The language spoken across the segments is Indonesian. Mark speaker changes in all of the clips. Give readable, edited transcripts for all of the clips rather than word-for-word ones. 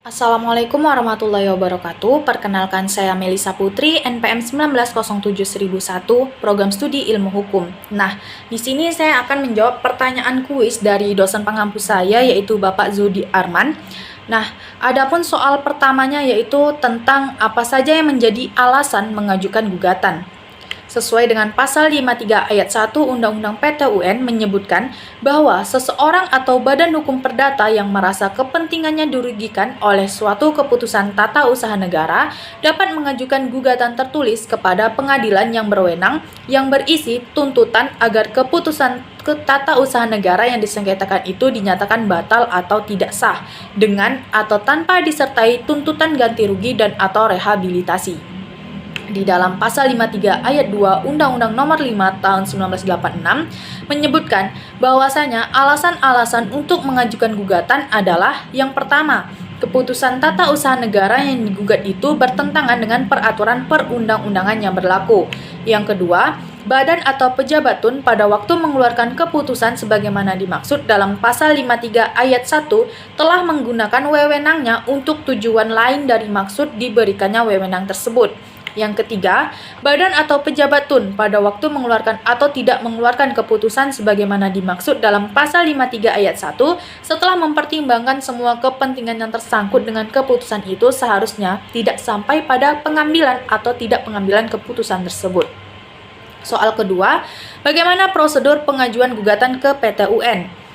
Speaker 1: Assalamualaikum warahmatullahi wabarakatuh. Perkenalkan saya Melisa Putri, NPM 1907-1001, Program Studi Ilmu Hukum. Nah, di sini saya akan menjawab pertanyaan kuis dari dosen pengampu saya, yaitu Bapak Zudi Arman. Nah, adapun soal pertamanya yaitu tentang apa saja yang menjadi alasan mengajukan gugatan. Sesuai dengan pasal 53 ayat 1 Undang-Undang PT-UN menyebutkan bahwa seseorang atau badan hukum perdata yang merasa kepentingannya dirugikan oleh suatu keputusan tata usaha negara dapat mengajukan gugatan tertulis kepada pengadilan yang berwenang yang berisi tuntutan agar keputusan tata usaha negara yang disengketakan itu dinyatakan batal atau tidak sah dengan atau tanpa disertai tuntutan ganti rugi dan atau rehabilitasi. Di dalam pasal 53 ayat 2 Undang-Undang Nomor 5 Tahun 1986 menyebutkan bahwasanya alasan-alasan untuk mengajukan gugatan adalah yang pertama, keputusan tata usaha negara yang digugat itu bertentangan dengan peraturan perundang-undangan yang berlaku. Yang kedua, badan atau pejabat tun pada waktu mengeluarkan keputusan sebagaimana dimaksud dalam pasal 53 ayat 1 telah menggunakan wewenangnya untuk tujuan lain dari maksud diberikannya wewenang tersebut. Yang ketiga, badan atau pejabat tun pada waktu mengeluarkan atau tidak mengeluarkan keputusan sebagaimana dimaksud dalam pasal 53 ayat 1 setelah mempertimbangkan semua kepentingan yang tersangkut dengan keputusan itu seharusnya tidak sampai pada pengambilan atau tidak pengambilan keputusan tersebut. Soal kedua, bagaimana prosedur pengajuan gugatan ke PT-UN?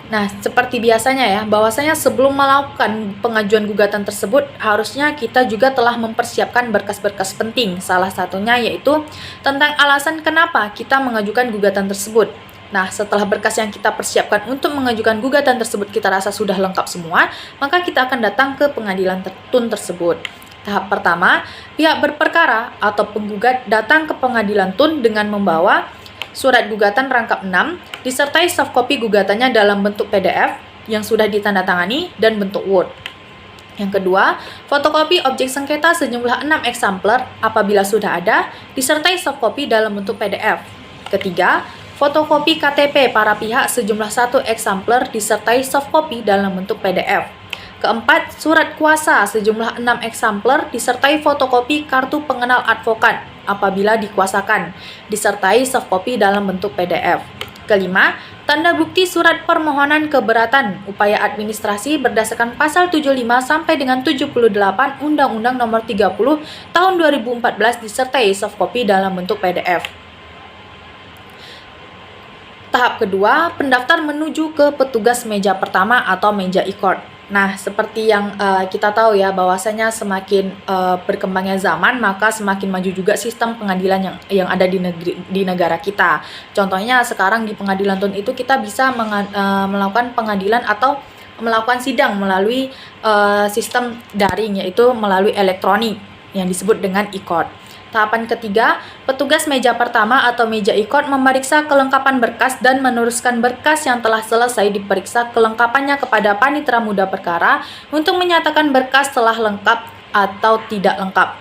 Speaker 1: Nah, seperti biasanya ya, bahwasanya sebelum melakukan pengajuan gugatan tersebut, harusnya kita juga telah mempersiapkan berkas-berkas penting. Salah satunya yaitu tentang alasan kenapa kita mengajukan gugatan tersebut. Nah, setelah berkas yang kita persiapkan untuk mengajukan gugatan tersebut kita rasa sudah lengkap semua, maka kita akan datang ke pengadilan tun tersebut. Tahap pertama, pihak berperkara atau penggugat datang ke pengadilan tun dengan membawa surat gugatan rangkap 6, disertai soft copy gugatannya dalam bentuk PDF yang sudah ditandatangani dan bentuk Word. Yang kedua, fotokopi objek sengketa sejumlah 6 eksemplar apabila sudah ada, disertai soft copy dalam bentuk PDF. Ketiga, fotokopi KTP para pihak sejumlah 1 eksemplar disertai soft copy dalam bentuk PDF. Keempat, surat kuasa sejumlah 6 eksemplar disertai fotokopi kartu pengenal advokat apabila dikuasakan, disertai soft copy dalam bentuk PDF. Kelima, tanda bukti surat permohonan keberatan upaya administrasi berdasarkan pasal 75 sampai dengan 78 Undang-Undang Nomor 30 Tahun 2014 disertai soft copy dalam bentuk PDF. Tahap kedua, pendaftar menuju ke petugas meja pertama atau meja e-court. Nah, seperti yang kita tahu ya, bahwasanya semakin berkembangnya zaman, maka semakin maju juga sistem pengadilan yang ada di negara kita. Contohnya sekarang di pengadilan tun itu kita bisa melakukan pengadilan atau melakukan sidang melalui sistem daring, yaitu melalui elektronik yang disebut dengan e-court. Tahapan ketiga, petugas meja pertama atau meja e-court memeriksa kelengkapan berkas dan meneruskan berkas yang telah selesai diperiksa kelengkapannya kepada panitera muda perkara untuk menyatakan berkas telah lengkap atau tidak lengkap.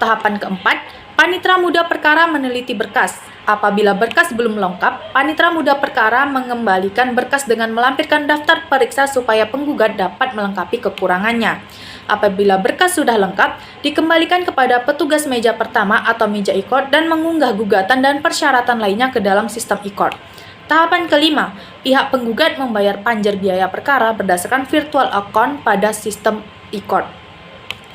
Speaker 1: Tahapan keempat, panitera muda perkara meneliti berkas. Apabila berkas belum lengkap, panitera muda perkara mengembalikan berkas dengan melampirkan daftar periksa supaya penggugat dapat melengkapi kekurangannya. Apabila berkas sudah lengkap, dikembalikan kepada petugas meja pertama atau meja e-court dan mengunggah gugatan dan persyaratan lainnya ke dalam sistem e-court. Tahapan kelima, pihak penggugat membayar panjar biaya perkara berdasarkan virtual account pada sistem e-court.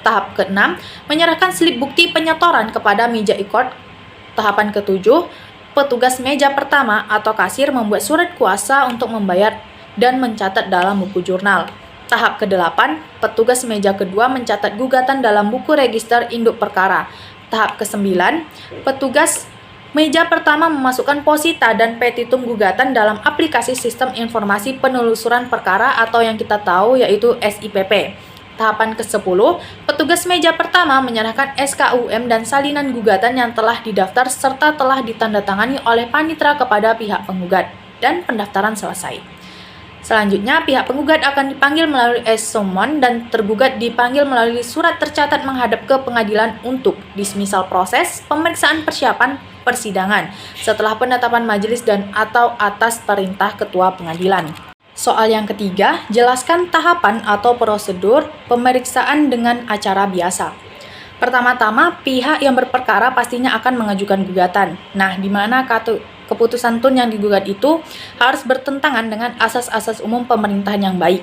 Speaker 1: Tahap keenam, menyerahkan slip bukti penyetoran kepada meja e-court. Tahapan ketujuh, petugas meja pertama atau kasir membuat surat kuasa untuk membayar dan mencatat dalam buku jurnal. Tahap ke-8, petugas meja kedua mencatat gugatan dalam buku register induk perkara. Tahap ke-9, petugas meja pertama memasukkan posita dan petitum gugatan dalam aplikasi sistem informasi penelusuran perkara atau yang kita tahu yaitu SIPP. Tahapan ke-10, petugas meja pertama menyerahkan SKUM dan salinan gugatan yang telah didaftar serta telah ditandatangani oleh panitera kepada pihak penggugat dan pendaftaran selesai. Selanjutnya, pihak penggugat akan dipanggil melalui summon dan tergugat dipanggil melalui surat tercatat menghadap ke pengadilan untuk dismisal proses pemeriksaan persiapan persidangan setelah penetapan majelis dan atau atas perintah ketua pengadilan. Soal yang ketiga, jelaskan tahapan atau prosedur pemeriksaan dengan acara biasa. Pertama-tama, pihak yang berperkara pastinya akan mengajukan gugatan. Nah, di mana keputusan tun yang digugat itu harus bertentangan dengan asas-asas umum pemerintahan yang baik.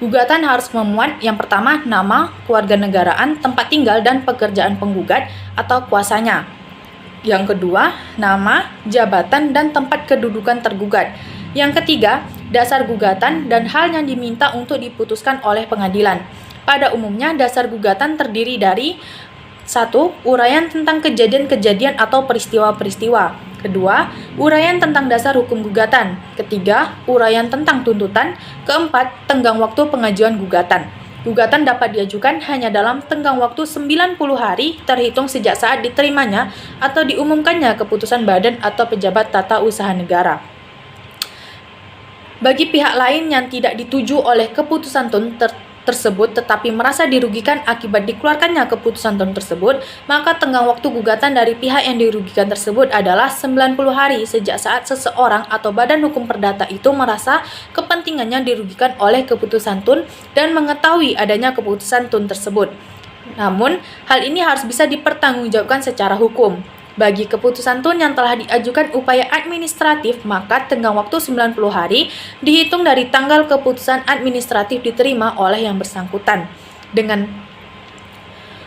Speaker 1: Gugatan harus memuat yang pertama nama, kewarganegaraan, tempat tinggal, dan pekerjaan penggugat atau kuasanya. Yang kedua, nama, jabatan, dan tempat kedudukan tergugat. Yang ketiga, dasar gugatan dan hal yang diminta untuk diputuskan oleh pengadilan. Pada umumnya, dasar gugatan terdiri dari 1. Uraian tentang kejadian-kejadian atau peristiwa-peristiwa. Kedua, uraian tentang dasar hukum gugatan. Ketiga, uraian tentang tuntutan. Keempat, tenggang waktu pengajuan gugatan. Gugatan dapat diajukan hanya dalam tenggang waktu 90 hari terhitung sejak saat diterimanya atau diumumkannya keputusan badan atau pejabat tata usaha negara. Bagi pihak lain yang tidak dituju oleh keputusan tun tersebut tetapi merasa dirugikan akibat dikeluarkannya keputusan tun tersebut, maka tenggang waktu gugatan dari pihak yang dirugikan tersebut adalah 90 hari sejak saat seseorang atau badan hukum perdata itu merasa kepentingannya dirugikan oleh keputusan tun dan mengetahui adanya keputusan tun tersebut. Namun, hal ini harus bisa dipertanggungjawabkan secara hukum. Bagi keputusan tun yang telah diajukan upaya administratif, maka tenggang waktu 90 hari dihitung dari tanggal keputusan administratif diterima oleh yang bersangkutan.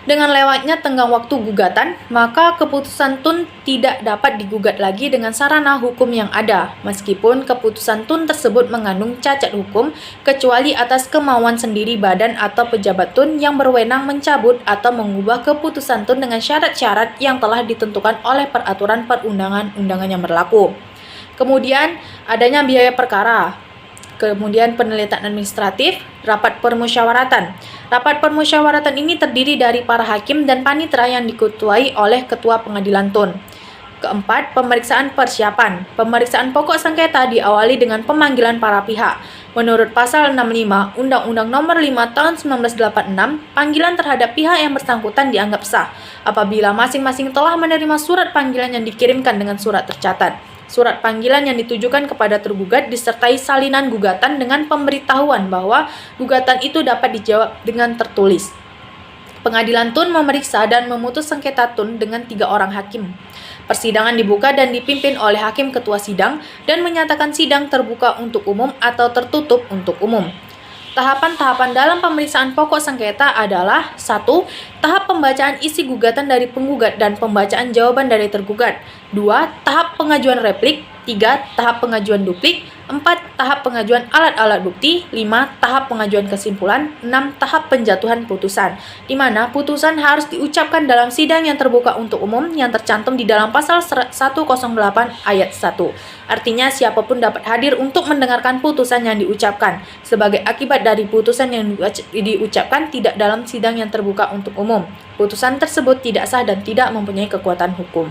Speaker 1: Dengan lewatnya tenggang waktu gugatan, maka keputusan tun tidak dapat digugat lagi dengan sarana hukum yang ada, meskipun keputusan tun tersebut mengandung cacat hukum, kecuali atas kemauan sendiri badan atau pejabat tun yang berwenang mencabut atau mengubah keputusan tun dengan syarat-syarat yang telah ditentukan oleh peraturan perundang-undangan yang berlaku. Kemudian, adanya biaya perkara. Kemudian penelitian administratif, rapat permusyawaratan. Rapat permusyawaratan ini terdiri dari para hakim dan panitera yang diketuai oleh ketua pengadilan tun. Keempat, pemeriksaan persiapan. Pemeriksaan pokok sengketa diawali dengan pemanggilan para pihak. Menurut pasal 65 Undang-Undang Nomor 5 Tahun 1986, panggilan terhadap pihak yang bersangkutan dianggap sah apabila masing-masing telah menerima surat panggilan yang dikirimkan dengan surat tercatat. Surat panggilan yang ditujukan kepada tergugat disertai salinan gugatan dengan pemberitahuan bahwa gugatan itu dapat dijawab dengan tertulis. Pengadilan tun memeriksa dan memutus sengketa tun dengan 3 orang hakim. Persidangan dibuka dan dipimpin oleh hakim ketua sidang dan menyatakan sidang terbuka untuk umum atau tertutup untuk umum. Tahapan-tahapan dalam pemeriksaan pokok sengketa adalah 1. Tahap pembacaan isi gugatan dari penggugat dan pembacaan jawaban dari tergugat. 2. Tahap pengajuan replik. 3. Tahap pengajuan duplik. 4. Tahap pengajuan alat-alat bukti. 5. Tahap pengajuan kesimpulan. 6. Tahap penjatuhan putusan, di mana putusan harus diucapkan dalam sidang yang terbuka untuk umum yang tercantum di dalam pasal 108 ayat 1. Artinya siapapun dapat hadir untuk mendengarkan putusan yang diucapkan sebagai akibat dari putusan yang diucapkan tidak dalam sidang yang terbuka untuk umum. Putusan tersebut tidak sah dan tidak mempunyai kekuatan hukum.